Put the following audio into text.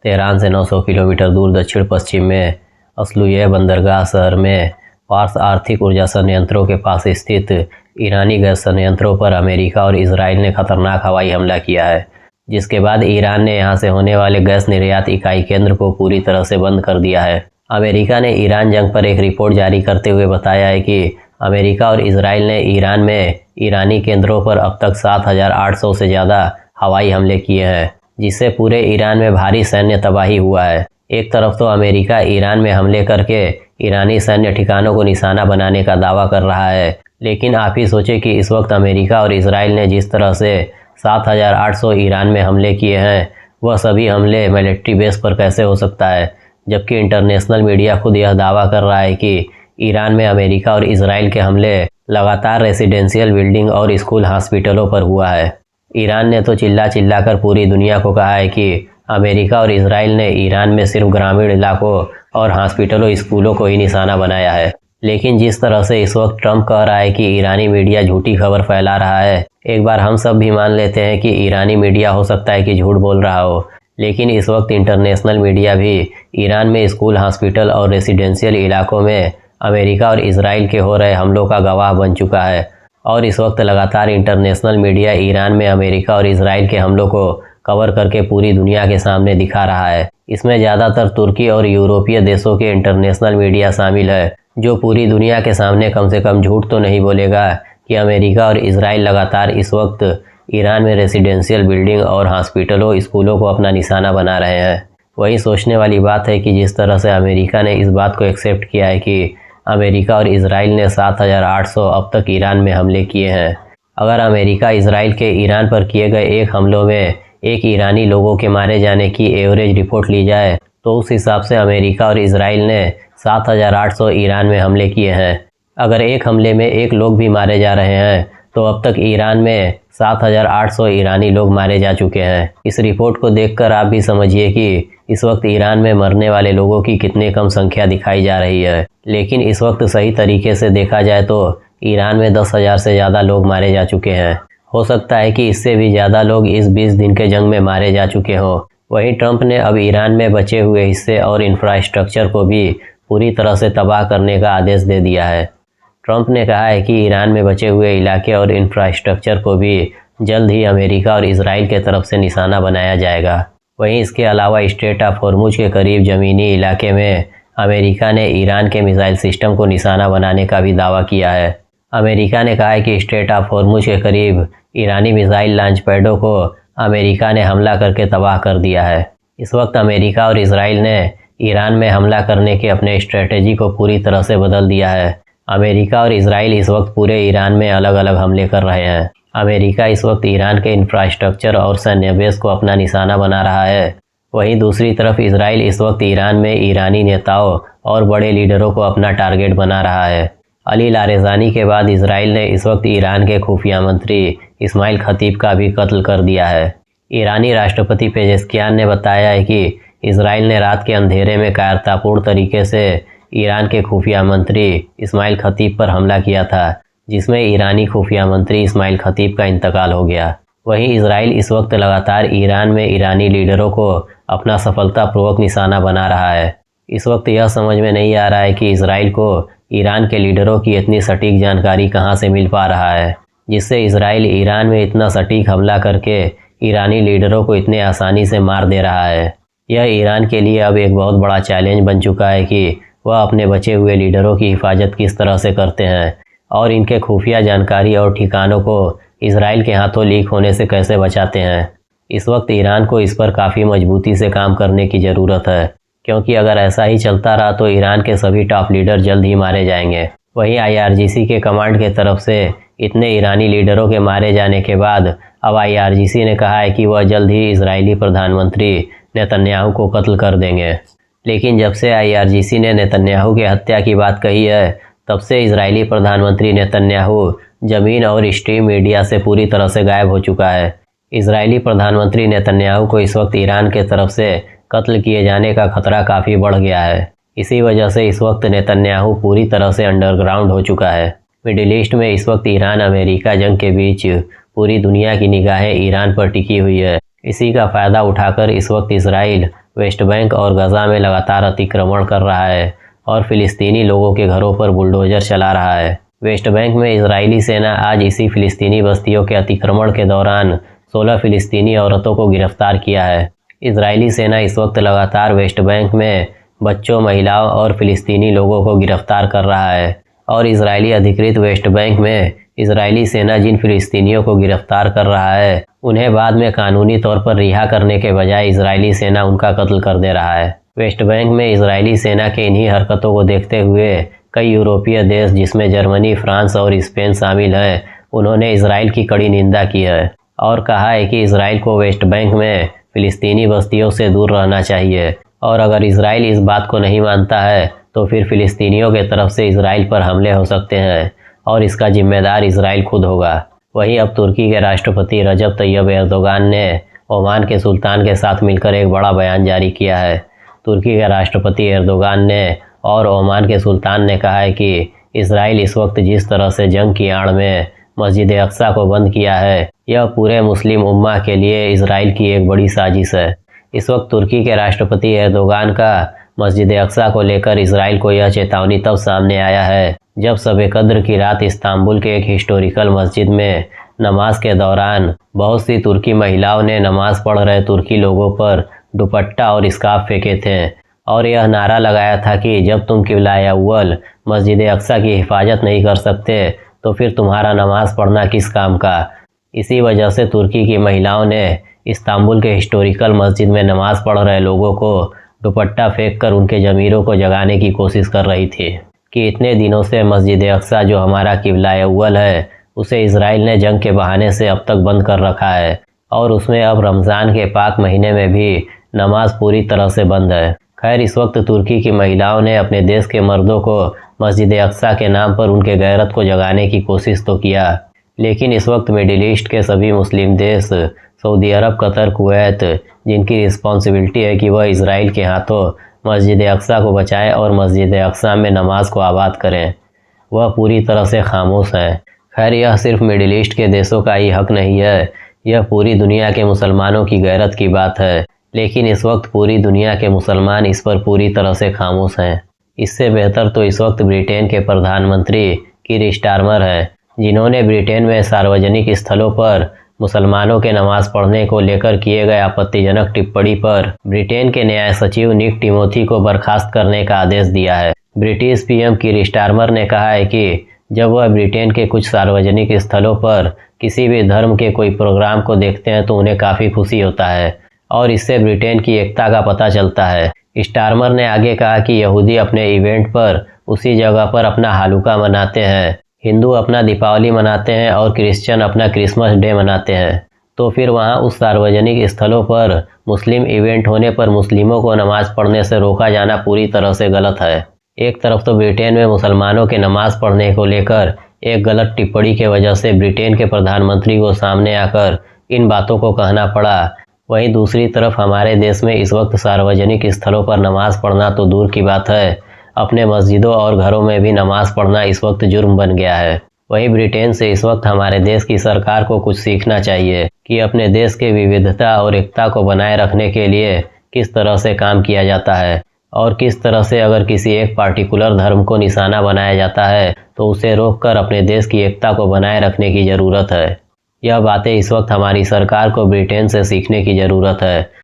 Tehran से 900 kilometre दूर दक्षिण पश्चिम में असलुयह बंदरगाह शहर में फार्स आर्थिक ऊर्जा संयंत्रों के पास स्थित ईरानी गैस संयंत्रों पर अमेरिका और इजराइल ने खतरनाक हवाई हमला किया है, जिसके बाद ईरान ने यहां से होने वाले गैस निर्यात इकाई केंद्र को पूरी तरह से बंद कर दिया है। अमेरिका ने ईरान जंग पर एक रिपोर्ट जारी करते हुए बताया है कि अमेरिका और इजराइल ने ईरान में ईरानी केंद्रों पर अब तक 7,800 से ज़्यादा हवाई हमले किए हैं, जिससे पूरे ईरान में भारी सैन्य तबाही हुआ है। एक तरफ तो अमेरिका ईरान में हमले करके ईरानी सैन्य ठिकानों को निशाना बनाने का दावा कर रहा है, लेकिन आप ही सोचे कि इस वक्त अमेरिका और इजराइल ने जिस तरह से 7,800 ईरान में हमले किए हैं, वह सभी हमले मिलिट्री बेस पर कैसे हो सकता है, जबकि इंटरनेशनल मीडिया खुद यह दावा कर रहा है कि ईरान में अमेरिका और इजराइल के हमले लगातार रेसिडेंशियल बिल्डिंग और स्कूल हॉस्पिटलों पर हुआ है। ईरान ने तो चिल्ला चिल्ला कर पूरी दुनिया को कहा है कि अमेरिका और इजराइल ने ईरान में सिर्फ ग्रामीण इलाकों और हॉस्पिटलों स्कूलों को ही निशाना बनाया है। लेकिन जिस तरह से इस वक्त ट्रंप कह रहा है कि ईरानी मीडिया झूठी खबर फैला रहा है, एक बार हम सब भी मान लेते हैं कि ईरानी मीडिया हो सकता है कि झूठ बोल रहा हो, लेकिन इस वक्त इंटरनेशनल मीडिया भी ईरान में स्कूल, हॉस्पिटल और रेसिडेंशियल इलाकों में अमेरिका और इजराइल के हो रहे हमलों का गवाह बन चुका है। और इस वक्त लगातार इंटरनेशनल मीडिया ईरान में अमेरिका और इजराइल के हमलों को कवर करके पूरी दुनिया के सामने दिखा रहा है। इसमें ज़्यादातर तुर्की और यूरोपीय देशों के इंटरनेशनल मीडिया शामिल है, जो पूरी दुनिया के सामने कम से कम झूठ तो नहीं बोलेगा कि अमेरिका और इजराइल लगातार इस वक्त ईरान में रेसिडेंशियल बिल्डिंग और हॉस्पिटलों, स्कूलों को अपना निशाना बना रहे हैं। वही सोचने वाली बात है कि जिस तरह से अमेरिका ने इस बात को एक्सेप्ट किया है कि अमेरिका और इजराइल ने 7,800 अब तक ईरान में हमले किए हैं। अगर अमेरिका इजराइल के ईरान पर किए गए एक हमलों में एक ईरानी लोगों के मारे जाने की एवरेज रिपोर्ट ली जाए, तो उस हिसाब से अमेरिका और इजराइल ने 7,800 ईरान में हमले किए हैं। अगर एक हमले में एक लोग भी मारे जा रहे हैं, तो अब तक ईरान में 7,800 ईरानी लोग मारे जा चुके हैं। इस रिपोर्ट को देखकर आप भी समझिए कि इस वक्त ईरान में मरने वाले लोगों की कितनी कम संख्या दिखाई जा रही है। लेकिन इस वक्त सही तरीके से देखा जाए तो ईरान में 10,000 से ज़्यादा लोग मारे जा चुके हैं। हो सकता है कि इससे भी ज़्यादा लोग इस 20 दिन के जंग में मारे जा चुके हों। वहीं ट्रंप ने अब ईरान में बचे हुए हिस्से और इंफ्रास्ट्रक्चर को भी पूरी तरह से तबाह करने का आदेश दे दिया है। ट्रंप ने कहा है कि ईरान में बचे हुए इलाके और इंफ्रास्ट्रक्चर को भी जल्द ही अमेरिका और इजराइल के तरफ से निशाना बनाया जाएगा। वहीं इसके अलावा स्ट्रेट ऑफ हॉर्मुज के करीब ज़मीनी इलाके में अमेरिका ने ईरान के मिसाइल सिस्टम को निशाना बनाने का भी दावा किया है। अमेरिका ने कहा है कि स्ट्रेट ऑफ हॉर्मुज के करीब ईरानी मिसाइल लॉन्च पैडों को अमेरिका ने हमला करके तबाह कर दिया है। इस वक्त अमेरिका और इजराइल ने ईरान में हमला करने के अपने स्ट्रेटेजी को पूरी तरह से बदल दिया है। अमेरिका और इजराइल इस वक्त पूरे ईरान में अलग अलग हमले कर रहे हैं। अमेरिका इस वक्त ईरान के इंफ्रास्ट्रक्चर और सैन्य बेस को अपना निशाना बना रहा है। वहीं दूसरी तरफ इजराइल इस वक्त ईरान में ईरानी नेताओं और बड़े लीडरों को अपना टारगेट बना रहा है। अली लारेजानी के बाद इजराइल ने इस वक्त ईरान के खुफिया मंत्री इस्माइल खतीब का भी कत्ल कर दिया है। ईरानी राष्ट्रपति पेजेस्कियान ने बताया है कि इजराइल ने रात के अंधेरे में कायरतापूर्ण तरीके से ईरान के खुफिया मंत्री इस्माइल खतीब पर हमला किया था, जिसमें ईरानी खुफिया मंत्री इस्माइल खतीब का इंतकाल हो गया। वहीं इजराइल इस वक्त लगातार ईरान में ईरानी लीडरों को अपना सफलतापूर्वक निशाना बना रहा है। इस वक्त यह समझ में नहीं आ रहा है कि इजराइल को ईरान के लीडरों की इतनी सटीक जानकारी कहां से मिल पा रहा है, जिससे इजराइल ईरान में इतना सटीक हमला करके ईरानी लीडरों को इतने आसानी से मार दे रहा है। यह ईरान के लिए अब एक बहुत बड़ा चैलेंज बन चुका है कि वह अपने बचे हुए लीडरों की हिफाजत किस तरह से करते हैं और इनके खुफिया जानकारी और ठिकानों को इजराइल के हाथों लीक होने से कैसे बचाते हैं। इस वक्त ईरान को इस पर काफ़ी मजबूती से काम करने की ज़रूरत है, क्योंकि अगर ऐसा ही चलता रहा तो ईरान के सभी टॉप लीडर जल्द ही मारे जाएंगे। वहीं IRGC के कमांड के तरफ से इतने ईरानी लीडरों के मारे जाने के बाद अब IRGC ने कहा है कि वह जल्द ही इजरायली प्रधानमंत्री नेतन्याहू को कत्ल कर देंगे। लेकिन जब से IRGC ने नेतन्याहू की हत्या की बात कही है, तब से इजरायली प्रधानमंत्री नेतन्याहू ज़मीन और स्ट्रीम मीडिया से पूरी तरह से गायब हो चुका है। इजरायली प्रधानमंत्री नेतन्याहू को इस वक्त ईरान के तरफ से कत्ल किए जाने का खतरा काफ़ी बढ़ गया है। इसी वजह से इस वक्त नेतन्याहू पूरी तरह से अंडरग्राउंड हो चुका है। मिडिल ईस्ट में इस वक्त ईरान अमेरिका जंग के बीच पूरी दुनिया की निगाहें ईरान पर टिकी हुई है। इसी का फ़ायदा उठाकर इस वक्त इजराइल वेस्ट बैंक और गजा में लगातार अतिक्रमण कर रहा है और फिलिस्तीनी लोगों के घरों पर बुलडोजर चला रहा है। वेस्ट बैंक में इजरायली सेना आज इसी फिलिस्तीनी बस्तियों के अतिक्रमण के दौरान 16 फिलिस्तीनी औरतों को गिरफ्तार किया है। इजरायली सेना इस वक्त लगातार वेस्ट बैंक में बच्चों, महिलाओं और फिलिस्तीनी लोगों को गिरफ्तार कर रहा है और इजरायली अधिकृत वेस्ट बैंक में इजरायली सेना जिन फिलिस्तीनियों को गिरफ्तार कर रहा है उन्हें बाद में कानूनी तौर पर रिहा करने के बजाय इजरायली सेना उनका कत्ल कर दे रहा है। वेस्ट बैंक में इजरायली सेना के इन्हीं हरकतों को देखते हुए कई यूरोपीय देश, जिसमें जर्मनी, फ्रांस और स्पेन शामिल है, उन्होंने इजराइल की कड़ी निंदा की है और कहा है कि इजराइल को वेस्ट बैंक में फिलिस्तीनी बस्तियों से दूर रहना चाहिए और अगर इजराइल इस बात को नहीं मानता है तो फिर फिलिस्तीनियों के तरफ से इजराइल पर हमले हो सकते हैं और इसका जिम्मेदार इजराइल खुद होगा। वहीं अब तुर्की के राष्ट्रपति रजब तैयब एर्दोगान ने ओमान के सुल्तान के साथ मिलकर एक बड़ा बयान जारी किया है। तुर्की के राष्ट्रपति एर्दोगान ने और ओमान के सुल्तान ने कहा है कि इजराइल इस वक्त जिस तरह से जंग की आड़ में मस्जिद अक्सा को बंद किया है, यह पूरे मुस्लिम उम्मा के लिए इजराइल की एक बड़ी साजिश है। इस वक्त तुर्की के राष्ट्रपति एर्दोगान का मस्जिद अक्सा को लेकर इजराइल को यह चेतावनी तब सामने आया है जब शब-ए कद्र की रात इस्तांबुल के एक हिस्टोरिकल मस्जिद में नमाज के दौरान बहुत सी तुर्की महिलाओं ने नमाज पढ़ रहे तुर्की लोगों पर दुपट्टा और स्कार्फ फेंके थे और यह नारा लगाया था कि जब तुम किबला अव्वल मस्जिद अक्सा की हिफाजत नहीं कर सकते तो फिर तुम्हारा नमाज पढ़ना किस काम का। इसी वजह से तुर्की की महिलाओं ने इस्तांबुल के हिस्टोरिकल मस्जिद में नमाज पढ़ रहे लोगों को दुपट्टा फेंककर उनके ज़मीरों को जगाने की कोशिश कर रही थी कि इतने दिनों से मस्जिद अक्सा जो हमारा किबला अव्वल है उसे इजराइल ने जंग के बहाने से अब तक बंद कर रखा है और उसमें अब रमज़ान के पाक महीने में भी नमाज पूरी तरह से बंद है। खैर, इस वक्त तुर्की की महिलाओं ने अपने देश के मर्दों को मस्जिद अक्सा के नाम पर उनके गैरत को जगाने की कोशिश तो किया, लेकिन इस वक्त मिडिल ईस्ट के सभी मुस्लिम देश, सऊदी अरब, कतर, कुवैत, जिनकी रिस्पॉन्सिबिलिटी है कि वह इजराइल के हाथों मस्जिद अक्सा को बचाएं और मस्जिद अक्सा में नमाज को आबाद करें, वह पूरी तरह से खामोश हैं। खैर, यह सिर्फ मिडिल ईस्ट के देशों का ही हक नहीं है, यह पूरी दुनिया के मुसलमानों की गैरत की बात है, लेकिन इस वक्त पूरी दुनिया के मुसलमान इस पर पूरी तरह से खामोश हैं। इससे बेहतर तो इस वक्त ब्रिटेन के प्रधानमंत्री कीर स्टारमर हैं, जिन्होंने ब्रिटेन में सार्वजनिक स्थलों पर मुसलमानों के नमाज पढ़ने को लेकर किए गए आपत्तिजनक टिप्पणी पर ब्रिटेन के न्याय सचिव निक टिमोथी को बर्खास्त करने का आदेश दिया है। ब्रिटिश पीएम कीर स्टारमर ने कहा है कि जब वह ब्रिटेन के कुछ सार्वजनिक स्थलों पर किसी भी धर्म के कोई प्रोग्राम को देखते हैं तो उन्हें काफ़ी खुशी होता है और इससे ब्रिटेन की एकता का पता चलता है। स्टारमर ने आगे कहा कि यहूदी अपने इवेंट पर उसी जगह पर अपना हालुका मनाते हैं, हिंदू अपना दीपावली मनाते हैं और क्रिश्चियन अपना क्रिसमस डे मनाते हैं, तो फिर वहां उस सार्वजनिक स्थलों पर मुस्लिम इवेंट होने पर मुस्लिमों को नमाज पढ़ने से रोका जाना पूरी तरह से गलत है। एक तरफ तो ब्रिटेन में मुसलमानों के नमाज पढ़ने को लेकर एक गलत टिप्पणी के वजह से ब्रिटेन के प्रधानमंत्री को सामने आकर इन बातों को कहना पड़ा, वहीं दूसरी तरफ हमारे देश में इस वक्त सार्वजनिक स्थलों पर नमाज पढ़ना तो दूर की बात है, अपने मस्जिदों और घरों में भी नमाज पढ़ना इस वक्त जुर्म बन गया है। वहीं ब्रिटेन से इस वक्त हमारे देश की सरकार को कुछ सीखना चाहिए कि अपने देश के विविधता और एकता को बनाए रखने के लिए किस तरह से काम किया जाता है और किस तरह से अगर किसी एक पार्टिकुलर धर्म को निशाना बनाया जाता है तो उसे रोककर अपने देश की एकता को बनाए रखने की ज़रूरत है। यह बातें इस वक्त हमारी सरकार को ब्रिटेन से सीखने की ज़रूरत है।